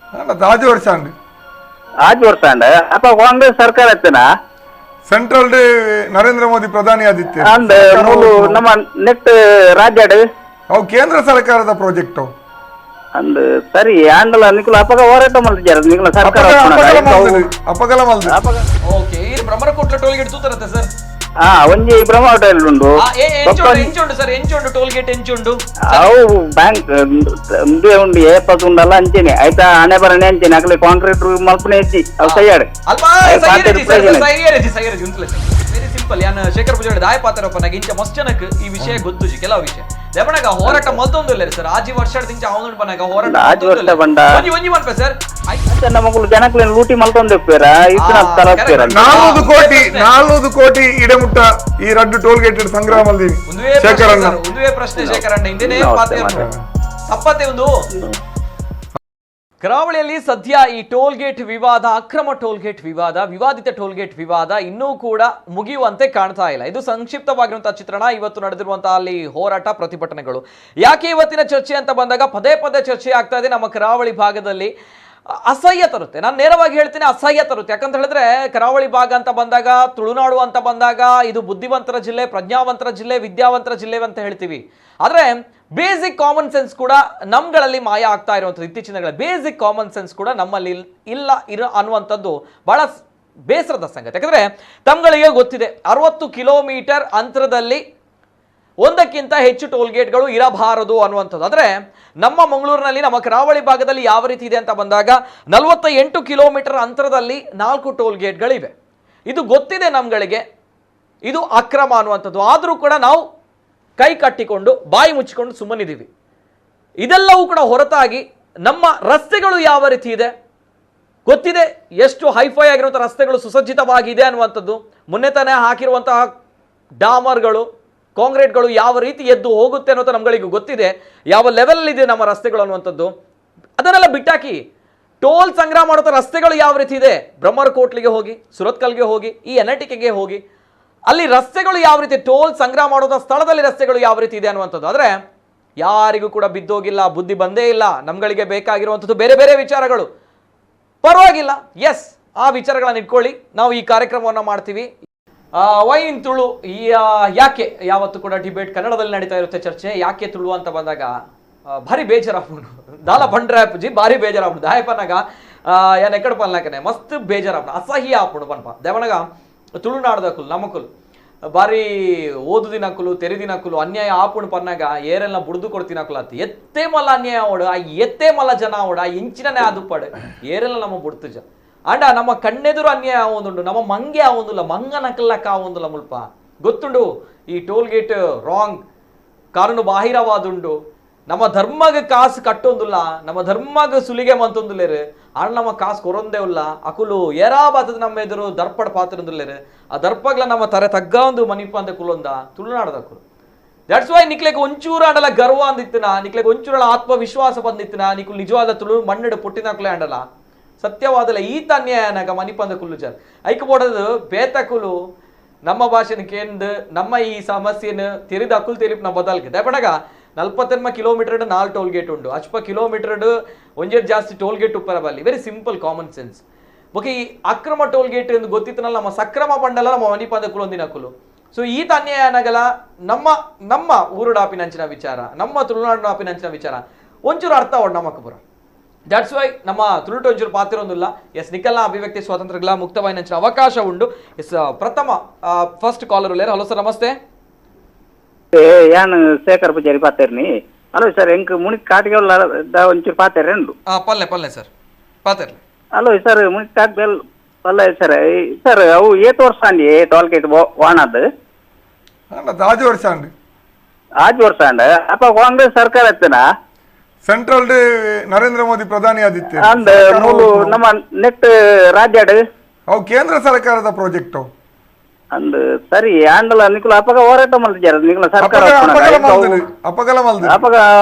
आज वर्ष आज वर्ष अप कांग्रेस सरकार ना सेंट्रल नरेंद्र मोदी प्रधानी आदित्य नम नेक्स्ट राज्य केंद्र सरकार प्रोजेक्ट अंद सरी आंडल निकुल अपग ಹೋರಾಟ ಮಾಡ್ತಿದ್ದಾರೆ ನಿकुल ಸರ್ಕಾರ ಅಪಗಲ ಮಲ್ದು ಓಕೆ ಈ ಬ್ರಹ್ಮರಕೋಟ್ಲ ಟೋಲ್ ಗೇಟ್ ತೂತರತೆ ಸರ್ ಒಂಜಿ ಬ್ರಹ್ಮ ಹೋಟೆಲ್ ಉಂಡು ಎಂಚುಂಡು ಸರ್ ಎಂಚುಂಡು ಟೋಲ್ ಗೇಟ್ ಎಂಚುಂಡು ಅವು ಬ್ಯಾಂಕ್ ಉಂಡು ಉಂಡು ಏಪತ್ ಉಂಡಲ್ಲ ಅಂಚೆನೆ ಆಯ್ತಾ ಹಣೆ ಬರನೆ ಅಂಚೆನೆ ಅಕಲೆ ಕಾಂಕ್ರೀಟ್ ಮಲ್ಪನೆ ಇಜ್ಜಿ ಅವು ಸೈಯಾಡೆ ಅಲ್ಪ ಸೈಯರೇಜಿ ಉಂಟಲ್ಲ ವೆರಿ ಸಿಂಪಲ್ ಯಾನ್ ಶೇಖರ್ ಪೂಜಾರಿ ದಾಯ ಪಾತ್ರಪ್ಪ ನಗೆ ಇಂಚ ಮಸ್ತ್ ಜನಕ್ ಈ ವಿಷಯ ಗೊತ್ತುಜಿ ಕೆಲವು ವಿಷಯ ದೇವಣಗ ಹೋರಾಟ ಮಲ್ತೊಂದುಲ್ಲ ಸರ್ ಆಜಿ ವರ್ಷದಿಂದ ಅವನು ಬನಗ ಹೋರಾಟ ಆಜಿ ವರ್ಷ ಬಂಡ ಒಂಜಿ ಮನ್ಪೆ ಸರ್ ನಮಗಳು ಜನಕ್ಲೆನ್ ಲೂಟಿ ಮಲ್ತೊಂದೆಪ್ಪೇರ ಇತನ ತರಪ್ಪೇರ 4 ಕೋಟಿ ಇಡಮುಟ್ಟ ಈ ರಡ್ಡು ಟೋಲ್ ಗೇಟ್ ಸಂಗ್ರಹ ಮಲ್ದಿನಿ ಶೇಖರಣ್ಣ ಒಂದುವೇ ಪ್ರಶ್ನೆ ಶೇಖರಣ್ಣ ಇಂದೇನೆ ಪಾತ್ರ ತಪ್ಪತ್ತೆ ಒಂದು ಕರಾವಳಿಯಲ್ಲಿ ಸದ್ಯ ಈ ಟೋಲ್ ಗೇಟ್ ವಿವಾದ ಅಕ್ರಮ ಟೋಲ್ ಗೇಟ್ ವಿವಾದ ವಿವಾದಿತ ಟೋಲ್ ಗೇಟ್ ವಿವಾದ ಇನ್ನೂ ಕೂಡ ಮುಗಿಯುವಂತೆ ಕಾಣ್ತಾ ಇಲ್ಲ. ಇದು ಸಂಕ್ಷಿಪ್ತವಾಗಿರುವಂತಹ ಚಿತ್ರಣ. ಇವತ್ತು ನಡೆದಿರುವಂತಹ ಅಲ್ಲಿ ಹೋರಾಟ ಪ್ರತಿಭಟನೆಗಳು ಯಾಕೆ ಇವತ್ತಿನ ಚರ್ಚೆ ಅಂತ ಬಂದಾಗ ಪದೇ ಪದೇ ಚರ್ಚೆ ಆಗ್ತಾ ಇದೆ. ನಮ್ಮ ಕರಾವಳಿ ಭಾಗದಲ್ಲಿ ಅಸಹ್ಯ ತರುತ್ತೆ. ನಾನು ನೇರವಾಗಿ ಹೇಳ್ತೀನಿ, ಅಸಹ್ಯ ತರುತ್ತೆ. ಯಾಕಂತ ಹೇಳಿದ್ರೆ ಕರಾವಳಿ ಭಾಗ ಅಂತ ಬಂದಾಗ, ತುಳುನಾಡು ಅಂತ ಬಂದಾಗ ಇದು ಬುದ್ಧಿವಂತರ ಜಿಲ್ಲೆ, ಪ್ರಜ್ಞಾವಂತರ ಜಿಲ್ಲೆ, ವಿದ್ಯಾವಂತರ ಜಿಲ್ಲೆ ಅಂತ ಹೇಳ್ತೀವಿ. ಆದರೆ ಬೇಸಿಕ್ ಕಾಮನ್ ಸೆನ್ಸ್ ಕೂಡ ನಮ್ಗಳಲ್ಲಿ ಮಾಯ ಆಗ್ತಾ ಇರುವಂಥದ್ದು. ಇತ್ತೀಚಿನ ದಿನಗಳಲ್ಲಿ ಬೇಸಿಕ್ ಕಾಮನ್ ಸೆನ್ಸ್ ಕೂಡ ನಮ್ಮಲ್ಲಿ ಇಲ್ಲ ಅನ್ನುವಂಥದ್ದು ಬಹಳ ಬೇಸರದ ಸಂಗತಿ. ಯಾಕಂದ್ರೆ ತಮ್ಗಳಿಗೆ ಗೊತ್ತಿದೆ 60 ಕಿಲೋಮೀಟರ್ ಅಂತರದಲ್ಲಿ ಒಂದಕ್ಕಿಂತ ಹೆಚ್ಚು ಟೋಲ್ ಗೇಟ್ಗಳು ಇರಬಾರದು ಅನ್ನುವಂಥದ್ದು. ಆದರೆ ನಮ್ಮ ಮಂಗಳೂರಿನಲ್ಲಿ, ನಮ್ಮ ಕರಾವಳಿ ಭಾಗದಲ್ಲಿ ಯಾವ ರೀತಿ ಇದೆ ಅಂತ ಬಂದಾಗ 48 ಕಿಲೋಮೀಟರ್ ಅಂತರದಲ್ಲಿ 4 ಟೋಲ್ ಗೇಟ್ಗಳಿವೆ. ಇದು ಗೊತ್ತಿದೆ ನಮ್ಗಳಿಗೆ, ಇದು ಅಕ್ರಮ ಅನ್ನುವಂಥದ್ದು. ಆದರೂ ಕೂಡ ನಾವು ಕೈ ಕಟ್ಟಿಕೊಂಡು ಬಾಯಿ ಮುಚ್ಚಿಕೊಂಡು ಸುಮ್ಮನಿದ್ದೀವಿ. ಇದೆಲ್ಲವೂ ಕೂಡ ಹೊರತಾಗಿ ನಮ್ಮ ರಸ್ತೆಗಳು ಯಾವ ರೀತಿ ಇದೆ ಗೊತ್ತಿದೆ. ಎಷ್ಟು ಹೈಫೈ ಆಗಿರುವಂಥ ರಸ್ತೆಗಳು ಸುಸಜ್ಜಿತವಾಗಿದೆ ಅನ್ನುವಂಥದ್ದು. ಮೊನ್ನೆ ತಾನೇ ಹಾಕಿರುವಂತಹ ಡಾಮರ್ಗಳು, ಕಾಂಕ್ರೀಟ್ಗಳು ಯಾವ ರೀತಿ ಎದ್ದು ಹೋಗುತ್ತೆ ಅನ್ನೋದು ನಮ್ಗಳಿಗೆ ಗೊತ್ತಿದೆ. ಯಾವ ಲೆವೆಲ್ ಇದೆ ನಮ್ಮ ರಸ್ತೆಗಳು ಅನ್ನುವಂಥದ್ದು. ಅದನ್ನೆಲ್ಲ ಬಿಟ್ಟಾಕಿ ಟೋಲ್ ಸಂಗ್ರಹ ಮಾಡುವಂಥ ರಸ್ತೆಗಳು ಯಾವ ರೀತಿ ಇದೆ, ಬ್ರಹ್ಮರಕೋಟ್ಲಿಗೆ ಹೋಗಿ, ಸುರತ್ಕಲ್ಗೆ ಹೋಗಿ, ಈ ಎನ್ಐಟಿಕೆಗೆ ಹೋಗಿ, ಅಲ್ಲಿ ರಸ್ತೆಗಳು ಯಾವ ರೀತಿ, ಟೋಲ್ ಸಂಗ್ರಹ ಮಾಡುವಂಥ ಸ್ಥಳದಲ್ಲಿ ರಸ್ತೆಗಳು ಯಾವ ರೀತಿ ಇದೆ ಅನ್ನುವಂಥದ್ದು. ಆದರೆ ಯಾರಿಗೂ ಕೂಡ ಬಿದ್ದೋಗಿಲ್ಲ, ಬುದ್ಧಿ ಬಂದೇ ಇಲ್ಲ. ನಮ್ಗಳಿಗೆ ಬೇಕಾಗಿರುವಂಥದ್ದು ಬೇರೆ ಬೇರೆ ವಿಚಾರಗಳು. ಪರವಾಗಿಲ್ಲ, ಎಸ್, ಆ ವಿಚಾರಗಳನ್ನು ಇಟ್ಕೊಳ್ಳಿ. ನಾವು ಈ ಕಾರ್ಯಕ್ರಮವನ್ನು ಮಾಡ್ತೀವಿ. ವೈನ್ ತುಳು ಯಾಕೆ ಯಾವತ್ತು ಕೂಡ ಡಿಬೇಟ್ ಕನ್ನಡದಲ್ಲಿ ನಡೀತಾ ಇರುತ್ತೆ ಚರ್ಚೆ. ಯಾಕೆ ತುಳು ಅಂತ ಬಂದಾಗ ಭಾರಿ ಬೇಜಾರಾಗ್ಬಿಡು ದಾಲ ಬಂಡ್ರಾಪ್ಜಿ ಭಾರಿ ಬೇಜಾರಾಗ್ಬಿಡು ದಾಯಪನಾಗ ಯಾನ್ ಎಕ್ಕಡ ಪನ್ಲಾಕನೆ ಮಸ್ತ್ ಬೇಜಾರಾಗ್ಬಿಡು ಅಸಹ್ಯ ಆಪ್ಬಿಡು ಪನ್ಪ ದೇವಣಗ ತುಳುನಾಡ್ದಕುಲು ನಮಕುಲು ಬಾರಿ ಓದು ದಿನಕುಲು ತೆರಿ ದಿನಕುಲು ಅನ್ಯಾಯ ಆಪುಣ್ ಪನ್ನಾಗ ಏರೆಲ್ಲ ಬುಡ್ದು ಕೊಡ್ತಿನಕುಲು ಅತ್ತ ಎತ್ತೇ ಮಲ್ಲ ಅನ್ಯಾಯ ಓಡು ಆ ಎತ್ತೇ ಮಲ್ಲ ಜನ ಓಡ ಆ ಇಂಚಿನೇ ಅದು ಪಡು ಏರೆಲ್ಲ ನಮ್ಮ ಬುಡ್ತು ಜನ ಅಂಡ ನಮ್ಮ ಕಣ್ಣೆದುರು ಅನ್ಯಾಯ ಆವೊಂದುಂಡು ನಮ್ಮ ಮಂಗೆ ಆವೊಂದುಲ್ಲ ಮಂಗ ನಕಲ್ಲಕ್ಕ ಆವೊಂದುಲ್ಲ ಮುಲ್ಪ ಗೊತ್ತುಂಡು ಈ ಟೋಲ್ ಗೇಟ್ ರಾಂಗ್ ಕಾನೂನು ಬಾಹಿರವಾದುಂಡು ನಮ್ಮ ಧರ್ಮಗ ಕಾಸು ಕಟ್ಟೊಂದುಲ್ಲ ನಮ್ಮ ಧರ್ಮಗ ಸುಲಿಗೆ ಮಂತೊಂದುಲ್ಲೇರು ಆಣ ನಮ್ಮ ಕಾಸು ಕೊರೊಂದೇ ಉಲ್ಲ ಅಕುಲು ಏರಾ ಬಾತದ ನಮ್ಮ ಎದುರು ದರ್ಪಡ ಪಾತ್ರೊಂದುಲ್ಲೇರು ಆ ದರ್ಪಗ್ಲ ನಮ್ಮ ತರೆ ತಗ್ಗ ಒಂದು ಮನಿಪ ಅಂತ ಕುಲೊಂದ ತುಳುನಾಡದಕ್ಕುಲು ದಟ್ಸ್ ವೈ ನಿಕ್ಲೆಗೆ ಒಂಚೂರು ಆಂಡಲ ಗರ್ವ ಅಂದಿತ್ತಿನ ನಿಕ್ಲೆಗೆ ಒಂಚೂರಳ ಆತ್ಮವಿಶ್ವಾಸ ಬಂದಿತ್ತಿನ ನಿಕುಲು ನಿಜವಾದ ತುಳು ಮಣ್ಣಿಡು ಪುಟ್ಟಿನಕುಲೆ ಆಂಡಲ ಸತ್ಯವಾದಲ್ಲ ಈ ತನ್ಯಾಯನಾಗ ಮನಿಪಂದ ಕುಲ್ಲು ಜರ್ ಐಕ್ಬೋಡದು ಬೇತಕುಲು ನಮ್ಮ ಭಾಷೆನ ಕೇಂದ್ರ ನಮ್ಮ ಈ ಸಮಸ್ಯೆನ ತಿರಿದ ಅಕುಲ್ ತಿರಿಪ್ ನಮ್ಮ ಬದಲ್ಗೆ ದಯಪಡಗ 40 ಕಿಲೋಮೀಟರ್ 4 ಟೋಲ್ ಗೇಟ್ ಉಂಡು ಅಚ್ಪ ಕಿಲೋಮೀಟರ್ ಒಂಜೇರ್ ಜಾಸ್ತಿ ಟೋಲ್ ಗೇಟ್ ಉಪ್ಪರ ಬಲ್ಲಿ very simple common sense okay ಈ ಅಕ್ರಮ ಟೋಲ್ ಗೇಟ್ ಎಂದು ಗೊತ್ತಿತ್ತನಲ್ಲ ನಮ್ಮ ಸಕ್ರಮ ಪಂಡಲ ನಮ್ಮ ಮನಿಪಂದ ಕುಲೊಂದಿನ ಕುಲು ಸೊ ಈ ತನ್ಯಾಯನಾಗಲ ನಮ್ಮ ಊರುಡಾಪಿನಂಚಿನ ವಿಚಾರ ನಮ್ಮ ತುಳುನಾಡಿನಾಪಿನಂಚಿನ ವಿಚಾರ ಒಂಚೂರು ಅರ್ಥ ಒಡ್ ನಮಕ್ ಬರ ದಟ್ಸ್ ವೈ ನಮ್ಮ ತುಳುಟು ಒಂಚೂರು ಪಾತಿರೊಂದಿಲ್ಲ ಎಸ್ ನಿಖಲ್ನ ಅಭಿವ್ಯಕ್ತಿ ಸ್ವಾತಂತ್ರ್ಯಗಳ ಮುಕ್ತವಾಗಿ ನಂಚಿನ ಅವಕಾಶ ಉಂಡು ಎಸ್ ಪ್ರಥಮ ಫಸ್ಟ್ ಕಾಲರ್ ಉಳ್ಳೇರು ಹಲೋ ಸರ್ ನಮಸ್ತೆ ಯಾನ್ ಶೇಖರ್ ಪೂಜಾರಿ ಪಾತೇರ್ನಿ ಹಲೋ ಸರ್ ಎಂಕ್ ಮುನಿಕ್ ಕಾಟಿಗೆ ಒಂಚೂರು ಪಾತೇರಿ ಉಂಡು ಪಲ್ಲೆ ಸರ್ ಪಾತೇರ್ಲಿ ಹಲೋ ಸರ್ ಮುನಿಕ್ ಕಾಟ್ ಪಲ್ಲೆ ಸರ್ ಸರ್ ಅವು ಏತ್ ವರ್ಷ ಅಂಡಿ ಟೋಲ್ ಗೇಟ್ ವಾಣದ್ ಆಜ್ ವರ್ಷ ಅಂಡಿ ಆಜ್ ವರ್ಷ ಅಂಡ ಅಪ್ಪ ಕಾಂಗ್ರೆಸ್ ಸರ್ಕಾರ ಎತ್ತನ ಸೆಂಟ್ರಲ್ ನರೇಂದ್ರ ಮೋದಿ ಪ್ರಧಾನಿ ಆದಿತ್ಯ ಅಂದ ಮೂಲು ನಮ್ಮ ನೆಕ್ಸ್ಟ್ ರಾಜ್ಯ ಅವು ಕೇಂದ್ರ ಸರ್ಕಾರದ ಪ್ರಾಜೆಕ್ಟ್ ಅಂದ್ ಸರಿ ಆಂಡಲ ನಿಕುಲ ಅಪಗ ಹೋರಾಟ ಮಾಡ್ತಿದ್ದಾರೆ ನಿಕುಲ ಸರ್ಕಾರ ಅಪಗಲ ಮಲ್ದು ಅಪಗ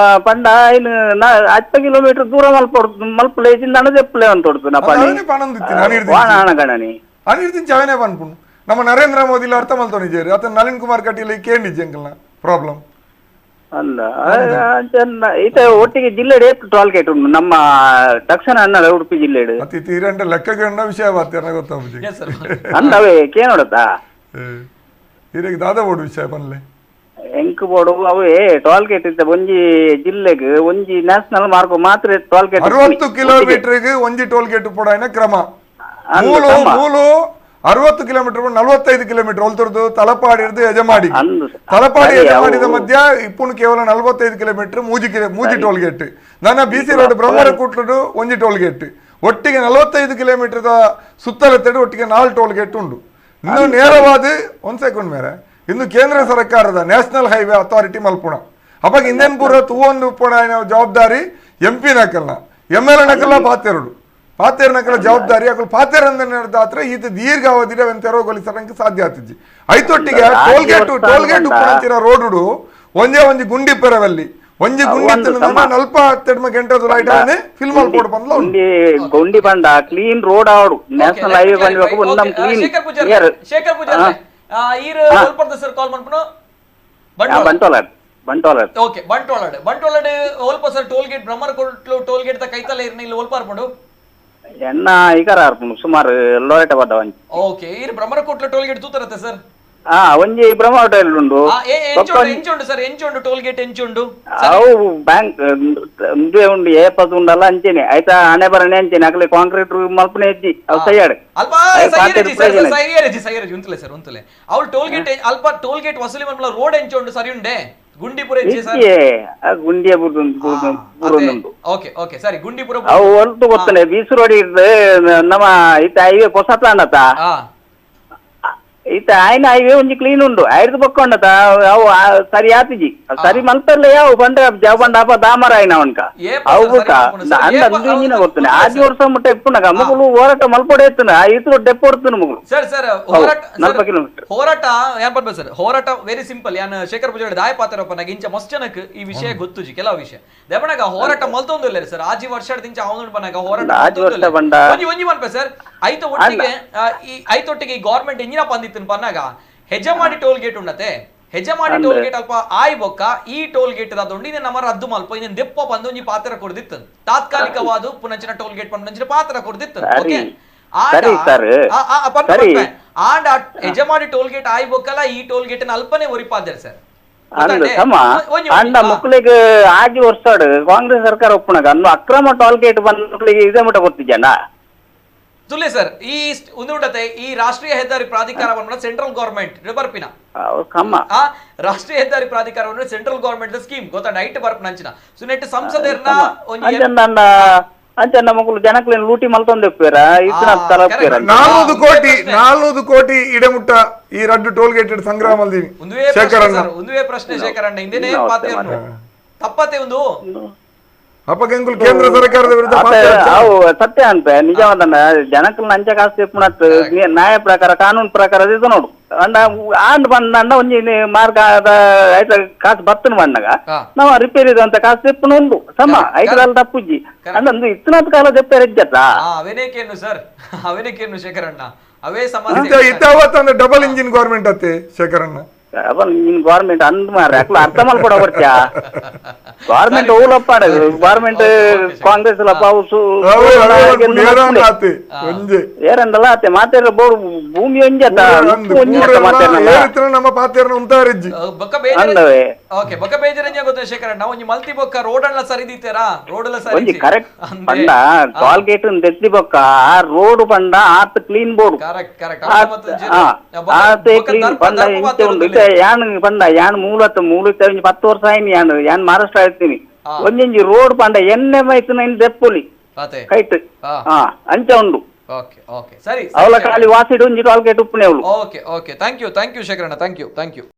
ಪಂಡ ಇನ್ನು 10 ಕಿಲೋಮೀಟರ್ ದೂರ ಮಲ್ಪುಲೆ ಚಿಂದ ಜೆಪ್ಪಲೆ ಅಂತ ತೊಡ್ತು ಗಣನಿ ಅನಿರ್ದಿನ ಚವನೆ ಪನ್ಪುಣು ನಮ್ಮ ನರೇಂದ್ರ ಮೋದಿ ಅರ್ಥ ಮಲ್ತೋನಿಜೇರಿ ಅತ ನಳಿನ್ ಕುಮಾರ್ ಕಟೀಲ್ ಕೇಂಡಿಜ್ಜೆ ಅಂಕಲ್ನ ಪ್ರಾಬ್ಲಮ್ ಅಲ್ಲ ಈತ ಒಟ್ಟಿಗೆ ಜಿಲ್ಲೆ ಟೋಲ್ ಗೇಟ್ ಉಂಟು ನಮ್ಮ ತಕ್ಷಣ ಅನ್ನಲ್ಲ ಉಡುಪಿ ಜಿಲ್ಲೆ ಮತ್ತೆ ತೀರಂಡ ಲೆಕ್ಕಗಣ್ಣ ವಿಷಯ ಬಾತ್ಯಾನ ಗೊತ್ತಾಗ್ಬಿಟ್ಟು Yes, sir. ಅಂದವೇ ಕೇನೋಡತ್ತಾ ಇರಿಗೆ ದಾದ ಬೋಡು ವಿಷಯ ಬನ್ಲೆ ಎಂಕ್ ಬೋಡು ಅವೇ ಟೋಲ್ ಗೇಟ್ ಇದ್ದ ಒಂಜಿ ಜಿಲ್ಲೆಗೆ ಒಂಜಿ ನ್ಯಾಷನಲ್ ಮಾರ್ಕ್ ಮಾತ್ರ ಟೋಲ್ ಗೇಟ್ 60 ಕಿಲೋಮೀಟರ್ಗೆ ಒಂಜಿ ಟೋಲ್ ಗೇಟ್ ಪೋಡಾಯಿನ ಕ್ರಮ ಮೂಲು 60 ಕಿಲೋಮೀಟರ್ 45 ಕಿಲೋಮೀಟರ್ ಹೊಲ್ತರದು ತಲಪಾಡಿ ಹಿಡಿದು ಯಜಮಾಡಿ ತಲಪಾಡಿ ಯಜಮಾಡಿದ ಮಧ್ಯ ಇಪ್ಪುನು ಕೇವಲ 45 ಕಿಲೋಮೀಟರ್ ಮೂಜಿ ಟೋಲ್ ಗೇಟ್ ನನ್ನ ಬಿಸಿ ರೋಡ್ ಬ್ರಹ್ಮರ ಕೂಟ್ಲು ಒಂಜಿ ಟೋಲ್ ಗೇಟ್ ಒಟ್ಟಿಗೆ 45 ಕಿಲೋಮೀಟರ್ ಸುತ್ತಲೆತ್ತಡಿ ಒಟ್ಟಿಗೆ 4 ಟೋಲ್ ಗೇಟ್ ಉಂಟು ಇನ್ನು ನೇರವಾದ ಒಂದ್ ಸೆಕೆಂಡ್ ಮೇರೆ ಇನ್ನು ಕೇಂದ್ರ ಸರ್ಕಾರದ ನ್ಯಾಷನಲ್ ಹೈವೇ ಅಥಾರಿಟಿ ಮಲ್ಪುಣ ಅವಾಗ ಇಂದೇನ್ ಪೂರ ತೂವೊಂದು ಪುಣ ಜವಾಬ್ದಾರಿ MP ನಕಲ್ನ ML ನಕಲ್ನ ಪಾತೇರು ನಕಲ ಜವಾಬ್ದಾರಿ ಅಕಲ್ ಪಾತೇರು ನಡೆದಾತ್ರ ಈತ ದೀರ್ಘಾವಧಿಯ ಎಂತೆರೋಗೊಲಿಸರಂಗೆ ಸಾಧ್ಯ ಆಗ್ತಿದ್ದಿ ಐತೊಟ್ಟಿಗೆ ಟೋಲ್ ಗೇಟ್ ಉಪ್ಪುನಂಚಿನ ರೋಡುಡು ಒಂಜಿ ಗುಂಡಿ ಪೆರವಲ್ಲಿ ಒಂಜಿ ಗುಂಡಿ ನಲ್ಪ ತೆಡ್ಮ ಗಂಟೆ ದುಲಾಯ್ಟಾನೆ ಫಿಲ್ಮ್ ಅಲ್ಲಿ ಪೋಡ್ ಬಂದ್ಲ ಗುಂಡಿ ಬಂಡ ಕ್ಲೀನ್ ರೋಡ್ ಆಡು ನ್ಯಾಷನಲ್ ಹೈವೇ ಬಂದಿಬೇಕು ನಮ್ ಕ್ಲೀನ್ ಶೇಖರ್ ಪೂಜಾರಿ ಈರು ಹೊಲ್ಪರ್ದ ಸರ್ ಕಾಲ್ ಮಾಡ್ಬಿಡು ಬಂಟೋಲಾಡ್ ಓಕೆ ಬಂಟೋಲಾಡ್ ಹೊಲ್ಪ ಸರ್ ಟೋಲ್ ಗೇಟ್ ಬ್ರಹ್ಮರ ಕೊಟ್ಲು ಟೋಲ್ ಗೇಟ್ ದ ಕೈತಲ್ಲ ಇರ್ನ ಇಲ್ಲಿ ಹೊಲ್ಪಾರ್ಪಡು ಎನ್ನ ಈಗಾರ ಆರ್ಪುಂಡು ಸುಮಾರು ಲೋರೆಟ ಬದ್ದ ಒಂಜಿ ಓಕೆ ಈರು ಬ್ರಹ್ಮರ ಕೊಟ್ಲು ಟೋಲ್ ಗೇಟ್ ತೂತರತ್ತೆ ಸರ್ ಒಂಜಿ ಬ್ರಹ್ಮ ಹೋಟೆಲ್ ಉಂಡು ಎಂಚುಂಡು ಸರ್ ಎಂಚುಂಡು ಟೋಲ್ ಗೇಟ್ ಎಂಚುಂಡು ಅವು ಬ್ಯಾಂಕ್ ಮುಂದೆ ಉಂಡು ಏಪತ್ತು ಉಂಡಲ್ಲ ಅಂಚೇನೆ ಆಯ್ತಾ ಹಣೆ ಬರನೆ ಅಂಚೇನೆ ಅಕಲೆ ಕಾಂಕ್ರೀಟ್ ಮಲ್ಪನೆ ಇಜ್ಜಿ ಅವು ಸೈಯಾಡು ಅಲ್ಪ ಸೈಯರಜಿ ಉಂತಲೆ ಸರ್ ಉಂತಲೆ ಅವ್ಳು ಟೋಲ್ ಗೇಟ್ ಅಲ್ಪ ಟೋಲ್ ಗೇಟ್ ವಸೂಲಿ ಮನ್ಪಲ ರೋಡ್ ಎಂಚುಂಡು ಸರಿ ಉಂಡೆ ಗುಂಡಿಪುರ ಇಜ್ಜಿ ಸರ್ ಗುಂಡಿಯ ಬುರುಂಡು ಓಕೆ ಓಕೆ ಸರಿ ಗುಂಡಿಪುರ ಅವು ಹೊರಟು ಗೊತ್ತನೆ ಬೀಸು ರೋಡ್ ಇರ್ದು ನಮ್ಮ ಈತ ಹೈವೇ ಹೊಸ ಪ್ಲಾನ್ ಈತ ಆಯ್ನ ಹೈವೇ ಒಂಜಿ ಕ್ಲೀನ್ ಉಂಡು ಐದು ಬಕ್ಕೊಂಡತ ಅವು ಸರಿ ಆತಿಜಿ ಸರಿ ಮಲ್ಪರ್ಲೆ ಯಾವ ಬಂದ್ರೆ ಜವ ಬಂಡ ಹಬ್ಬ ದಾಮರ ಆಯ್ನ ಅವನ್ಕ ಅವು ಬುಟ್ಟ ಅಂದ ಅಂದಿನ ಗೊತ್ತನೆ 5 ವರ್ಷ ಮುಟ್ಟ ಇಪ್ಪುನಗ ಮಗಳು ಹೋರಾಟ ಮಲ್ಪೊಡೆ ಎತ್ತನ ಇತ್ತು ಡೆಪ್ಪು ಹೊಡ್ತಾನೆ ಮಗಳು ಸರ್ 40 ಕಿಲೋಮೀಟರ್ ಹೋರಾಟ ಏನ್ ಬರ್ಬೇಕು ಸರ್ ಹೋರಾಟ ವೆರಿ ಸಿಂಪಲ್ ಯಾನ್ ಶೇಖರ್ ಪೂಜಾರಿ ದಾಯ ಪಾತ್ರಪ್ಪ ನಾಗ ಇಂಚ ಮಸ್ತ್ ಜನಕ್ಕೆ ಈ ವಿಷಯ ಗೊತ್ತುಜಿ ಕೆಲವು ವಿಷಯ ದೇವಣಗ ಹೋರಾಟ ಮಲ್ತೊಂದಿಲ್ಲ ಸರ್ ಆಜಿ ವರ್ಷದಿಂದ ಅವನು ಬನಾಗ ಹೋರಾಟ ಒಂಜಿ ಮನ್ಪ ಸರ್ ಐತೊಟ್ಟಿಗೆ ಈ ಗೌರ್ಮೆಂಟ್ ಎಂಜಿನ ಬಂದಿತ್ತು ಪನ್ನಾಗ ಹೆಜಮಾಡಿ ಟೋಲ್ ಗೇಟ್ ಉಂಡತೆ ಹೆಜಮಾಡಿ ಟೋಲ್ ಗೇಟ್ ಅಲ್ಪ ಆಯ್ ಬೊಕ್ಕ ಈ ಟೋಲ್ ಗೇಟ್ ದೊಂಡು ಇದೇ ನಮ್ಮ ರದ್ದು ಮಲ್ಪ ಇದೇನ್ ದೆಪ್ಪ ಬಂದು ಒಂಜಿ ಪಾತ್ರ ಕೊಡ್ದಿತ್ತು ತಾತ್ಕಾಲಿಕವಾದ ಪುನಂಚಿನ ಟೋಲ್ ಗೇಟ್ ಪಂಚಿನ ಪಾತ್ರ ಕೊಡ್ದಿತ್ತು ಓಕೆ ಆಂಡ ಹೆಜಮಾಡಿ ಟೋಲ್ ಗೇಟ್ ಆಯ್ ಬೊಕ್ಕಲ್ಲ ಈ ಟೋಲ್ ಗೇಟ್ ಅಲ್ಪನೆ ಒರಿಪಾದ್ಯಾರ ಸರ್ ಅಂಡ ಮಕ್ಕಳಿಗೆ ಆಗಿ ವರ್ಷಾಡು ಕಾಂಗ್ರೆಸ್ ಸರ್ಕಾರ ಒಪ್ಪುನಗ ಅನ್ನು ಅಕ್ರಮ ಟೋಲ್ ಗೇಟ್ ಬಂದ ಮಕ್ಕಳಿಗೆ ಇದೇ ಮಟ್ಟ ಗೊತ್ತಿದ್ಯಣ್ಣ ತುಲೆ ಸರ್ ಈ ಉಂದುಂಡತೆ ಈ ರಾಷ್ಟ್ರೀಯ ಹೆದ್ದಾರಿ ಪ್ರಾಧಿಕಾರವನ್ನು ಸೆಂಟ್ರಲ್ ಗವರ್ಮೆಂಟ್ ಬರ್ಪಿನ ರಾಷ್ಟ್ರೀಯ ಹೆದ್ದಾರಿ ಪ್ರಾಧಿಕಾರವನ್ನು ಸೆಂಟ್ರಲ್ ಗವರ್ಮೆಂಟ್ ಸ್ಕೀಮ್ ಗೊತ್ತಾ ನೈಟ್ ಬರ್ಪನಂಚಿನ ಸೊ ನೆಟ್ ಸಂಸದರ್ನ ಅಂಚನ್ನ ಮಕ್ಕಳು ಜನಕ್ಲೇನು ಲೂಟಿ ಮಲ್ತೊಂದೆಪ್ಪೇರ ಇತ್ತಿನ ತಲಪ್ಪೇರ 400 ಕೋಟಿ ಇಡಮುಟ್ಟ ಈ ರಡ್ಡು ಟೋಲ್ ಗೇಟ್ ಸಂಗ್ರಹ ಮಲ್ದೀನಿ ಒಂದುವೇ ಪ್ರಶ್ನೆ ಶೇಖರಣ್ಣ ಹಿಂದೇನೆ ಪಾತ್ರೆಯನ್ನು ತಪ್ಪತ್ತೆ ಒಂದು ಅಪ್ಪಗೆಂಗುಲ್ ಕೇಂದ್ರ ಸರ್ಕಾರದ ವಿರುದ್ಧ ಸತ್ಯ ಅಂತ ನಿಜವಾದ ಜನಕ್ಕಲ್ ಅಂಚೆ ಕಾಸು ತೆಪ್ಪುನತ್ ನ್ಯಾಯ ಪ್ರಕಾರ ಕಾನೂನು ಪ್ರಕಾರ ಇದು ನೋಡು ಅಂಡ ಆಂಡ್ ಬಂದ ಒಂಜಿ ಮಾರ್ಗ ಆಯ್ತ ಕಾಸು ಬತ್ತನ ಬಂದಾಗ ನಾವ್ ರಿಪೇರಿ ಅಂತ ಕಾಸು ತೆಪ್ಪುನ ಉಂಡು ಸಮ ಐದು ತಪ್ಪುಜ್ಜಿ ಅಂದಂದು ಇತ್ತಿನತ್ ಕಾಲ ತೆಪ್ಪೇರ ಇಜ್ಜತ್ತ ಅವೇನೇಕೇನು ಸರ್ ಅವೇನೇಕೇನು ಶೇಖರಣ್ಣ ಅವೇ ಸಮಸ್ಯೆ ಇತ್ತಾವತ್ತ ಡಬಲ್ ಇಂಜಿನ್ ಗವರ್ಮೆಂಟ್ ಅತ್ತೆ ಶೇಖರಣ್ಣ ನಿನ್ ಗವರ್ಮೆಂಟ್ ಅಂದ್ ಮಾರ್ರೆ ಅಕ್ಲ ಅರ್ಥ ಮಲ್ಪಡ ಬರ್ತ್ಯಾ ಗವರ್ಮೆಂಟ್ ಊಲಪ್ಪಾಡ ಗವರ್ಮೆಂಟ್ ಕಾಂಗ್ರೆಸ್ ಏರಂದಲ್ಲ ಅತ್ತೆ ಮಾತಾಡ ಬೋರ್ಡ್ ಭೂಮಿ ಒಂಜತ್ತ ನಮ್ಮ ಪಾತೇರ್ನ ಉಂತಾರಿಜ್ಜಿ ಅಂದವೆ ಓಕೆ ಬೊಕ್ಕ ಬೇಜರಂಜ ಗೊತ್ತ ಶೇಖರಣ್ಣ ಒಂಜಿ ಮಲ್ತಿ ಬೊಕ್ಕ ರೋಡ್ ಅಲ್ಲ ಸರಿದಿತ್ತೇರಾ ರೋಡ್ ಎಲ್ಲ ಸರಿ ಕರೆಕ್ಟ್ ಪಂಡ ಟೋಲ್ ಗೇಟ್ ತೆತ್ತಿ ಬೊಕ್ಕ ಆ ರೋಡ್ ಪಂಡ ಆತ್ ಕ್ಲೀನ್ ಬೋರ್ಡ್ ಕರೆಕ್ಟ್ ಕರೆಕ್ಟ್ ಆತೆ ಕ್ಲೀನ್ ಪಂಡ ಇಂಚೆ ಉಂಡು ಯಾನ್ ಪಂಡ ಯಾನ್ ಮೂಲತ 10 ವರ್ಷ ಆಯ್ನಿ ಯಾನ್ ಮಹಾರಾಷ್ಟ್ರ ಹೇಳ್ತೀನಿ ಒಂಜಿ ರೋಡ್ ಪಂಡ ಎಣ್ಣೆ ಮೈತು ನೈನ್ ದೆಪ್ಪುಲಿ ಕೈಟ್ ಅಂಚ ಉಂಡು ಓಕೆ ಓಕೆ ಸರಿ ಅವಳ ಖಾಲಿ ವಾಸಿಡ್ ಒಂಜಿ ಟೋಲ್ ಗೇಟ್ ಉಪ್ಪುನೆ ಅವಳು ಓಕೆ ಓಕೆ ಥ್ಯಾಂಕ್ ಯು ಶೇಖರಣ್ಣ ಥ್ಯಾಂಕ್ ಯು